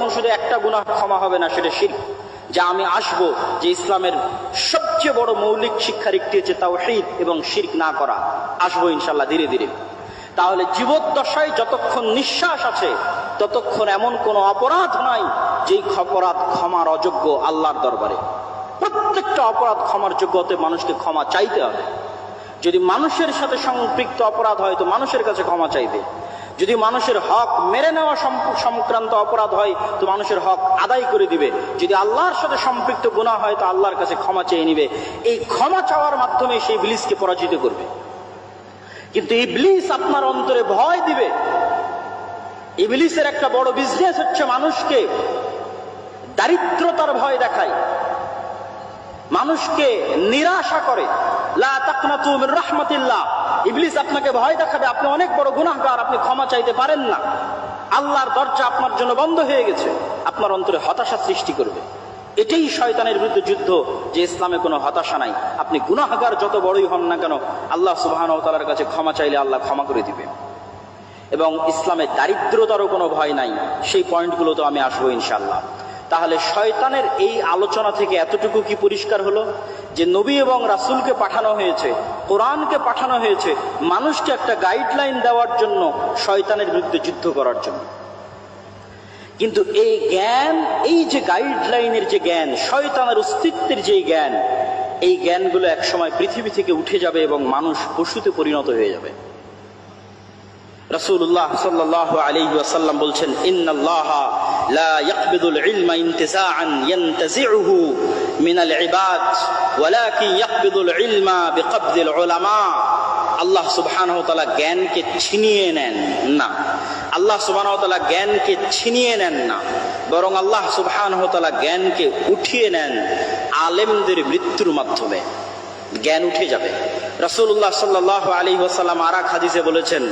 তখন শুধু একটা গুনাহ ক্ষমা হবে না, সেটা শিরক। যা আমি আসবো যে ইসলামের সবচেয়ে বড় মৌলিক শিক্ষার একটি হচ্ছে তাওহীদ এবং শিরক না করা, আসবো ইনশাল্লাহ ধীরে ধীরে। তাহলে জীবদ্দশায় যতক্ষণ নিঃশ্বাস আছে ততক্ষণ এমন কোনো অপরাধ নাই যেই অপরাধ ক্ষমার অযোগ্য আল্লাহর দরবারে। প্রত্যেকটা অপরাধ ক্ষমার যোগ্যতে মানুষকে ক্ষমা চাইতে হবে। যদি মানুষের সাথে সম্পৃক্ত অপরাধ হয় তো মানুষের কাছে ক্ষমা চাইবে, যদি মানুষের হক মেরে নেওয়া সংক্রান্ত অপরাধ হয় তো মানুষের হক আদায় করে দিবে, যদি আল্লাহর সাথে সম্পৃক্ত গুনাহ হয় তো আল্লাহর কাছে ক্ষমা চেয়ে নিবে। এই ক্ষমা চাওয়ার মাধ্যমে সেই ইবলিসকে পরাজিত করবে। কিন্তু ইবলিস আপনার অন্তরে ভয় দিবে। ইবলিসের একটা বড় বিজনেস হচ্ছে মানুষকে দারিদ্রতার ভয় দেখায়, মানুষকে নিরাশা করে। লা তাকনাতু মির রাহমাতিল্লাহ। ইবলিস আপনাকে ভয় দেখাবে আপনি অনেক বড় গুনাহগার, আপনি ক্ষমা চাইতে পারেন না, আল্লাহর দরজা আপনার জন্য বন্ধ হয়ে গেছে, আপনার অন্তরে হতাশা সৃষ্টি করবে। এটাই শয়তানের বিরুদ্ধে যুদ্ধ, যে ইসলামে কোনো হতাশা নাই। আপনি গুনাহগার যত বড়ই হন না কেন, আল্লাহ সুবহানাহু ওয়া তাআলার কাছে ক্ষমা চাইলে আল্লাহ ক্ষমা করে দিবে। এবং ইসলামে দারিদ্রতারও কোনো ভয় নাই। সেই পয়েন্টগুলো তো আমি আসবো ইনশাআল্লাহ। তাহলে শয়তানের এই আলোচনা থেকে এতটুকু কি পরিষ্কার হলো যে নবী এবং রাসূলকে পাঠানো হয়েছে, কোরআনকে পাঠানো হয়েছে মানুষকে একটা গাইডলাইন দেওয়ার জন্য, শয়তানের বিরুদ্ধে যুদ্ধ করার জন্য। কিন্তু এই জ্ঞান, এই যে গাইডলাইনের যে জ্ঞান, শয়তানের অস্তিত্বের যে জ্ঞান, এই জ্ঞানগুলো একসময় পৃথিবী থেকে উঠে যাবে এবং মানুষ পশুতে পরিণত হয়ে যাবে। রাসূলুল্লাহ সাল্লাল্লাহু আলাইহি ওয়াসাল্লাম বলছেন, ইন্নাল্লাহা লা ইয়াকবিদুল ইলমা ইনতিসাআন ইয়ানতাজিউহু মিনাল ইবাদ ওয়ালাকিন ইয়াকবিদুল ইলমা বিকবদিল উলামা। আল্লাহ সুবহানাহু ওয়া তাআলা জ্ঞানকে ছিনিয়ে নেন না, আল্লাহ সুবহানাহু ওয়া তাআলা জ্ঞানকে ছিনিয়ে নেন না, বরং আল্লাহ সুবহানাহু ওয়া তাআলা জ্ঞানকে উঠিয়ে নেন আলেমদের মৃত্যুর মাধ্যমে। জ্ঞান উঠে যাবে। রাসূলুল্লাহ সাল্লাল্লাহু আলাইহি ওয়াসাল্লাম আরেক হাদিসে বলেছেন,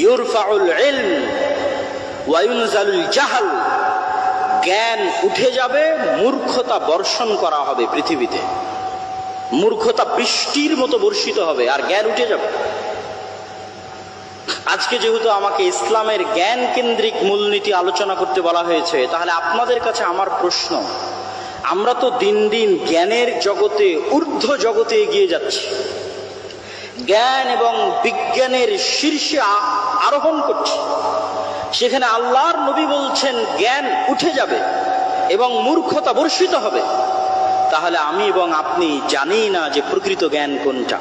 ইউরফাউল ইলম ওয়া ইউনজালুল জাহল। জ্ঞান উঠে যাবে, মূর্খতা বর্ষণ করা হবে পৃথিবীতে, মূর্খতা বৃষ্টির মতো বর্ষিত হবে, আর জ্ঞান উঠে যাবে। আজকে যেহেতু আমাকে ইসলামের জ্ঞান কেন্দ্রিক মূলনীতি আলোচনা করতে বলা হয়েছে, তাহলে আপনাদের কাছে আমার প্রশ্ন, আমরা তো দিন দিন জ্ঞানের জগতে, ঊর্ধ্ব জগতে এগিয়ে যাচ্ছি, জ্ঞান এবং বিজ্ঞানের শীর্ষে আরোহণ করছি। সেখানে আল্লাহর নবী বলছেন জ্ঞান উঠে যাবে এবং মূর্খতা বর্ষিত হবে। তাহলে আমি এবং আপনি জানি না যে প্রকৃত জ্ঞান কোনটা,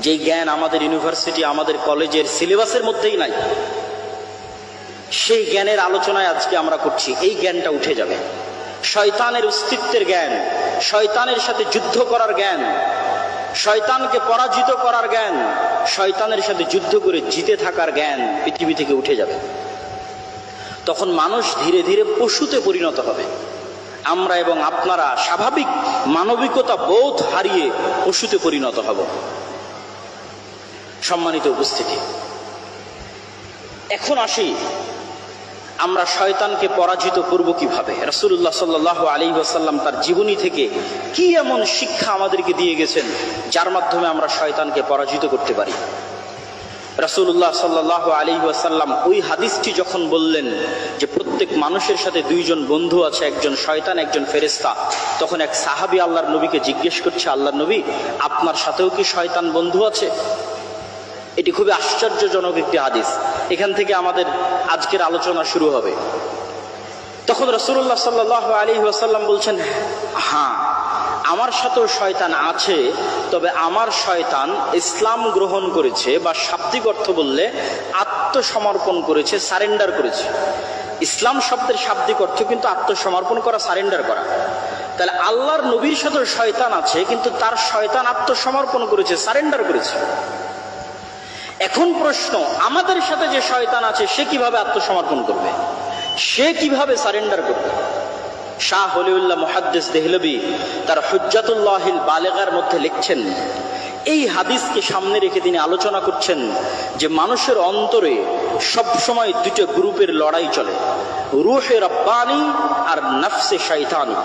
যে জ্ঞান আমাদের ইউনিভার্সিটি, আমাদের কলেজের সিলেবাসের মধ্যেই নাই। সেই জ্ঞানের আলোচনায় আজকে আমরা করছি। এই জ্ঞানটা উঠে যাবে। শয়তানের অস্তিত্বের জ্ঞান, শয়তানের সাথে যুদ্ধ করার জ্ঞান, শয়তানকে পরাজিত করার জ্ঞান, শয়তানের সাথে যুদ্ধ করে জিতে থাকার জ্ঞান পৃথিবী থেকে উঠে যাবে। তখন মানুষ ধীরে ধীরে পশুতে পরিণত হবে। আমরা এবং আপনারা স্বাভাবিক মানবিকতা বোধ হারিয়ে পশুতে পরিণত হব। সম্মানিত উপস্থিতি, এখন আসি আমরা শয়তানকে পরাজিত করব কিভাবে। রাসূলুল্লাহ সাল্লাল্লাহু আলাইহি ওয়াসাল্লাম তার জীবনী থেকে কি এমন শিক্ষা আমাদেরকে দিয়ে গেছেন যার মাধ্যমে আমরা শয়তানকে পরাজিত করতে পারি। রাসূলুল্লাহ সাল্লাল্লাহু আলাইহি ওয়াসাল্লাম ওই হাদিসটি যখন বললেন যে প্রত্যেক মানুষের সাথে দুইজন বন্ধু আছে, একজন শয়তান, একজন ফেরেশতা, তখন এক সাহাবী আল্লাহর নবীকে জিজ্ঞেস করছে, আল্লাহর নবী, আপনার সাথেও কি শয়তান বন্ধু আছে? এটি খুবই আশ্চর্যজনক একটি হাদিস। এখান থেকে আমাদের আজকের আলোচনা শুরু হবে। তখন রাসূলুল্লাহ সাল্লাল্লাহু আলাইহি ওয়াসাল্লাম বলছেন, হ্যাঁ, আমার সাথেও শয়তান আছে, তবে আমার শয়তান ইসলাম গ্রহণ করেছে, বা শাব্দিক অর্থ বললে আত্মসমর্পণ করেছে, সারেন্ডার করেছে। ইসলাম শব্দের শাব্দিক অর্থ কিন্তু আত্মসমর্পণ করা, সারেন্ডার করা। তাহলে আল্লাহর নবীর সাথেও শয়তান আছে, কিন্তু তার শয়তান আত্মসমর্পণ করেছে, সারেন্ডার করেছে। এখন প্রশ্ন, আমাদের সাথে যে শয়তান আছে সে কিভাবে আত্মসমর্পণ করবে, সে কিভাবে সারেন্ডার করবে? শাহ ওলিউল্লাহ মুহাদ্দিস দেহলভী তার হুজ্জাতুল্লাহিল বালিগার মধ্যে লিখছেন, এই হাদিসকে সামনে রেখে তিনি আলোচনা করছেন যে মানুষের অন্তরে সবসময় দুটো গ্রুপের লড়াই চলে, রূহে রব্বানি আর নফসে শয়তানি।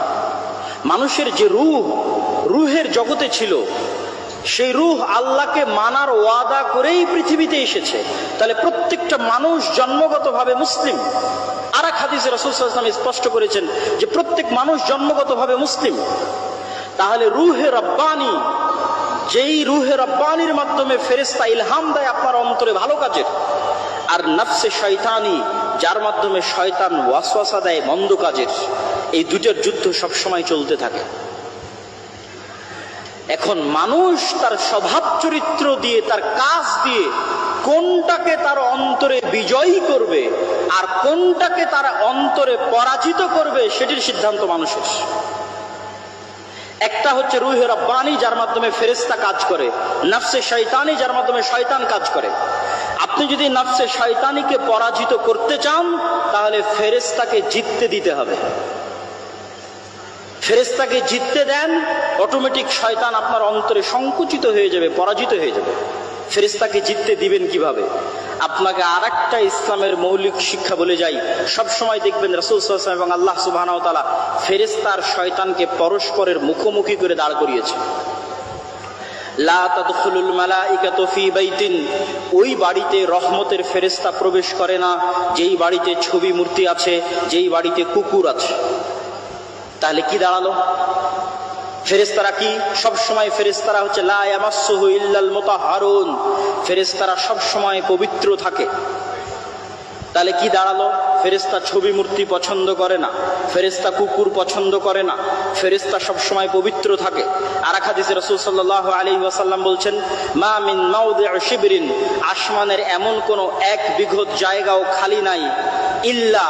মানুষের যে রুহের জগতে ছিল, সেই রূহ আল্লাহকে মানার ওয়াদা করেই পৃথিবীতে এসেছে। তাহলে প্রত্যেকটা মানুষ জন্মগতভাবে মুসলিম। আর এক হাদিসে রাসূল সাল্লাল্লাহু আলাইহি ওয়াসাল্লাম স্পষ্ট করেছেন যে প্রত্যেক মানুষ জন্মগতভাবে মুসলিম। তাহলে রূহে রব্বানি, যেই রূহে রব্বানির মাধ্যমে ফেরেশতা ইলহাম দেয় আপনার অন্তরে ভালো কাজের, আর নফসে শয়তানি, যার মাধ্যমে শয়তান ওয়াসওয়াসা দেয় মন্দ কাজের, এই দুটোর যুদ্ধ সবসময় চলতে থাকে। এখন মানুষ তার স্বভাব চরিত্র দিয়ে, তার কাজ দিয়ে কোনটাকে তার অন্তরে বিজয়ী করবে আর কোনটাকে তার অন্তরে পরাজিত করবে, সেটির সিদ্ধান্ত মানুষের। একটা হচ্ছে রূহে রব্বানি, যার মাধ্যমে ফেরেশতা কাজ করে, নফসে শয়তানি, যার মাধ্যমে শয়তান কাজ করে। আপনি যদি নফসে শয়তানিকে পরাজিত করতে চান, তাহলে ফেরেশতাকে জিততে দিতে হবে। ফেরেশতাকে জিততে দেন, অটোমেটিক শয়তান আপনার অন্তরে সংকুচিত হয়ে যাবে, পরাজিত হয়ে যাবে। ফেরেশতাকে জিততে দিবেন কিভাবে? আপনাকে আরেকটা ইসলামের মৌলিক শিক্ষা বলে যাই। সব সময় দেখবেন রাসূল সাল্লাল্লাহু আলাইহি ওয়াসাল্লাম এবং আল্লাহ সুবহানাহু ওয়া তাআলা ফেরেশতা আর শয়তানকে পরস্পরের মুখোমুখি করে দাঁড় করিয়েছে। লা তাদখুলুল মালাইকাতু ফি বাইতিন, ওই বাড়িতে রহমতের ফেরেশতা প্রবেশ করে না যেই বাড়িতে ছবি মূর্তি আছে, যেই বাড়িতে কুকুর আছে। তাহলে কি দাঁড়ালো? ফেরেশতারা কি সব সময়? ফেরেশতারা হচ্ছে লা ইয়ামাসসুহু ইল্লাল মুতাহহারুন, ফেরেশতারা সব সময় পবিত্র থাকে। তাহলে কি দাঁড়ালো? ফেরেশতা ছবি মূর্তি পছন্দ করে না, ফেরেশতা কুকুর পছন্দ করে না, ফেরেশতা সব সময় পবিত্র থাকে। আর এক হাদিসে রাসূল সাল্লাল্লাহু আলাইহি ওয়াসাল্লাম বলছেন, মা মিন মাওদিউ শিবরিন, আসমানের এমন কোনো এক বিঘত জায়গাও খালি নাই, ইল্লা,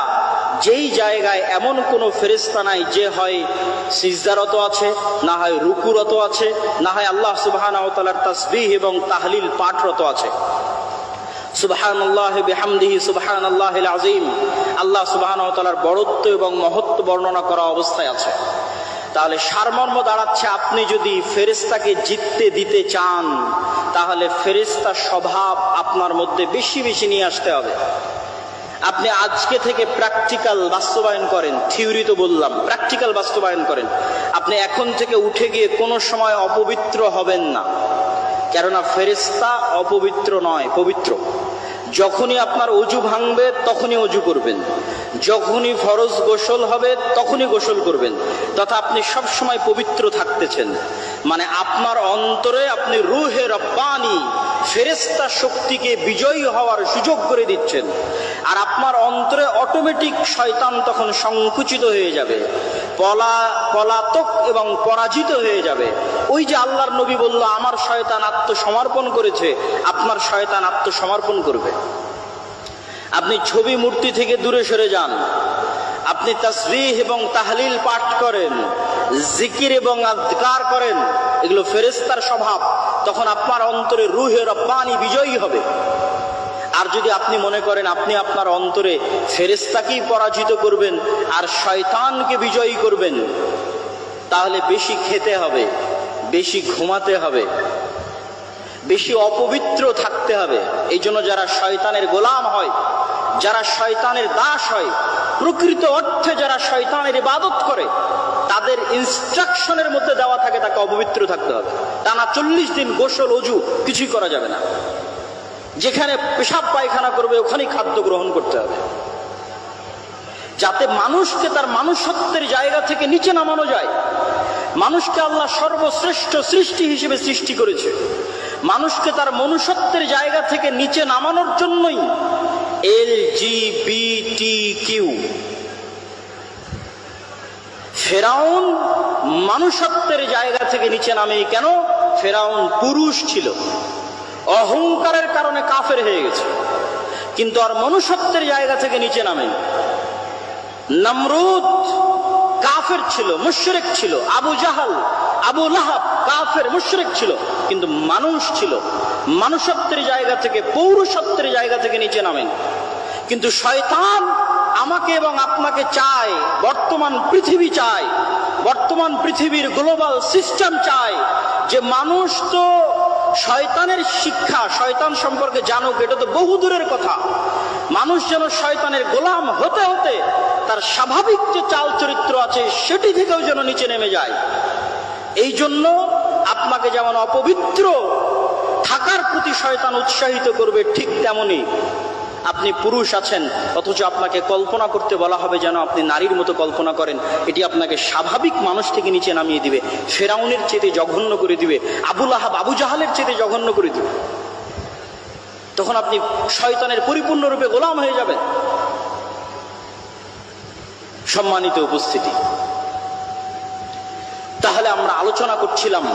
যেই জায়গায় এমন কোনো ফেরেশতা নাই যে হয় সিজদারত আছে, না হয় রুকুরত আছে, না হয় আল্লাহ সুবহানাহু ওয়া তাআলার তাসবিহ এবং তাহলিল পাঠরত আছে। সুবহানাল্লাহি বিহামদিহি সুবহানাল্লাহিল আযীম, আল্লাহ সুবহানাহু ওয়া তাআলার বড়ত্ব এবং মহত্ব বর্ণনা করা অবস্থায় আছে। তাহলে সারমর্ম দাঁড়াচ্ছে, আপনি যদি ফেরেশতাকে জিততে দিতে চান, তাহলে ফেরেশতার স্বভাব আপনার মধ্যে বেশি বেশি নিয়ে আসতে হবে। আপনি আজকে থেকে প্র্যাকটিক্যাল বাস্তবায়ন করেন, থিওরি তো বললাম, প্র্যাকটিক্যাল বাস্তবায়ন করেন। আপনি এখন থেকে উঠে গিয়ে কোনো সময় অপবিত্র হবেন না, কেননা ফেরেশতা অপবিত্র নয়, পবিত্র। যখনই আপনার অজু ভাঙবে তখনই অজু করবেন, যখনই ফরজ গোসল হবে তখনই গোসল করবেন, তথা আপনি সব সময় পবিত্র থাকতেছেন। মানে আপনার অন্তরে আপনি রূহে রব্বানি, ফেরেশতা শক্তিকে বিজয়ী হওয়ার সুযোগ করে দিচ্ছেন। আর আপনার অন্তরে অটোমেটিক শয়তান তখন সংকুচিত হয়ে যাবে, পলাতক এবং পরাজিত হয়ে যাবে। ওই যে আল্লাহর নবী বলল, আমার শয়তান আত্মসমর্পণ করেছে, আপনার শয়তান আত্মসমর্পণ করবে। আপনি ছবি মূর্তি থেকে দূরে সরে যান, আপনি তাসবিহ এবং তাহলিল পাঠ করেন, জিকির এবং আযকার করেন, এগুলো ফেরেশতার স্বভাব। তখন আপনার অন্তরে রূহে রব্বানি বিজয়ী হবে। আর যদি আপনি মনে করেন আপনি আপনার অন্তরে ফেরেশতাকেই পরাজিত করবেন আর শয়তানকে বিজয়ী করবেন, তাহলে বেশি খেতে হবে, বেশি ঘুমাতে হবে, বেশি অপবিত্র থাকতে হবে। এই জন্য যারা শয়তানের গোলাম হয়, যারা শয়তানের দাস হয়, প্রকৃত অর্থে যারা শয়তানের ইবাদত করে, তাদের ইনস্ট্রাকশনের মধ্যে দেওয়া থাকে তাকে অপবিত্র থাকতে হবে। টানা 40 দিন গোসল অজু কিছুই করা যাবে না। যেখানে পেশাব পায়খানা করবে ওখানেই খাদ্য গ্রহণ করতে হবে, যাতে মানুষকে তার মানুষত্বের জায়গা থেকে নিচে নামানো যায়। মানুষকে আল্লাহ সর্বশ্রেষ্ঠ সৃষ্টি হিসেবে সৃষ্টি করেছে। মানুষকে তার মনুষ্যত্বের জায়গা থেকে নিচে নামানোর জন্যই LGBTQ। ফেরাউন মানুষত্বের জায়গা থেকে নিচে নামে কেন? ফেরাউন পুরুষ ছিল, অহংকারের কারণে কাফের হয়ে গেছে, কিন্তু আর মনুষ্যত্বের জায়গা থেকে নিচে নামে। নমরুদ কাফের ছিল, মুশরিক ছিল, আবু জাহাল, আবু লাহাব কাফের মুশরিক ছিল, কিন্তু মানুষ ছিল। মানুষত্বের জায়গা থেকে, পৌরুষত্বের জায়গা থেকে নিচে নামেন। কিন্তু শয়তান আমাকে এবং আপনাকে চায়, বর্তমান পৃথিবী চায়, বর্তমান পৃথিবীর গ্লোবাল সিস্টেম চায় যে মানুষ তো শয়তানের শিক্ষা, শয়তান সম্পর্কে জানুক, এটা তো বহু দূরের কথা। মানুষ যেন শয়তানের গোলাম হতে হতে তার স্বাভাবিক যে চাল চরিত্র আছে সেটি থেকেও যেন নিচে নেমে যায়। এই জন্য আপনাকে যেমন অপবিত্র থাকার প্রতি শয়তান উৎসাহিত করবে, ঠিক তেমনি আপনি পুরুষ আছেন, অথচ আপনাকে কল্পনা করতে বলা হবে যেন আপনি নারীর মতো কল্পনা করেন। এটি আপনাকে স্বাভাবিক মানুষ থেকে নিচে নামিয়ে দিবে, ফেরাউনের চেয়ে জঘন্য করে দিবে, আবুল আহাব আবু জাহালের চেয়ে জঘন্য করে দিবে। তখন আপনি শয়তানের পরিপূর্ণরূপে গোলাম হয়ে যাবেন। সম্মানিত উপস্থিতি, তাহলে আমরা আলোচনা করছিলাম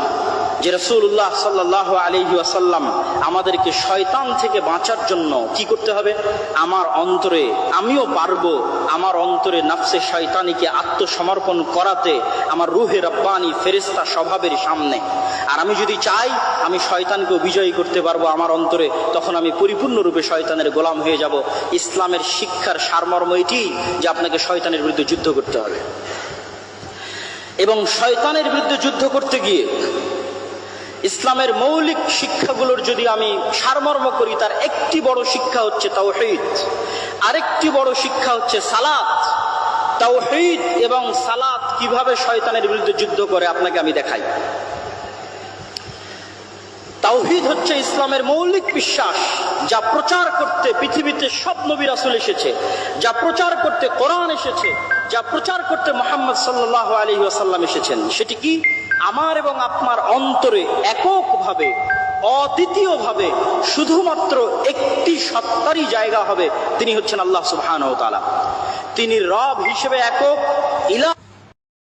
যে রাসূলুল্লাহ সাল্লাল্লাহু আলাইহি ওয়াসাল্লাম আমাদেরকে শয়তান থেকে বাঁচার জন্য কি করতে হবে। আমার অন্তরে, আমিও পারবো আমার অন্তরে নফসে শয়তানিকে আত্মসমর্পণ করাতে, আমার রুহে রব্বানি ফেরেশতা স্বভাবের সামনে। আর আমি যদি চাই আমি শয়তানকেও বিজয়ী করতে পারবো আমার অন্তরে, তখন আমি পরিপূর্ণরূপে শয়তানের গোলাম হয়ে যাব। ইসলামের শিক্ষার সারমর্ম এটি যে আপনাকে শয়তানের বিরুদ্ধে যুদ্ধ করতে হবে। এবং শয়তানের বিরুদ্ধে যুদ্ধ করতে গিয়ে ইসলামের মৌলিক শিক্ষাগুলোর যদি আমি সারমর্ম করি, তার একটি বড় শিক্ষা হচ্ছে তাওহীদ, আরেকটি বড় শিক্ষা হচ্ছে সালাত। তাওহীদ এবং সালাত কিভাবে শয়তানের বিরুদ্ধে যুদ্ধ করে আপনাকে আমি দেখাই। তাওহীদ হচ্ছে ইসলামের মৌলিক বিশ্বাস, যা প্রচার করতে পৃথিবীতে সব নবী রাসূল এসেছে, যা প্রচার করতে কোরআন এসেছে, যা প্রচার করতে মুহাম্মদ সাল্লাল্লাহু আলাইহি ওয়াসাল্লাম এসেছেন। সেটি কি? আমার এবং আপনার অন্তরে এককভাবে, অদ্বিতীয়ভাবে শুধুমাত্র একটি সত্তারই জায়গা হবে, তিনি হচ্ছেন আল্লাহ সুবহানাহু ওয়া তাআলা। তিনি রব হিসেবে একক, ইলাহ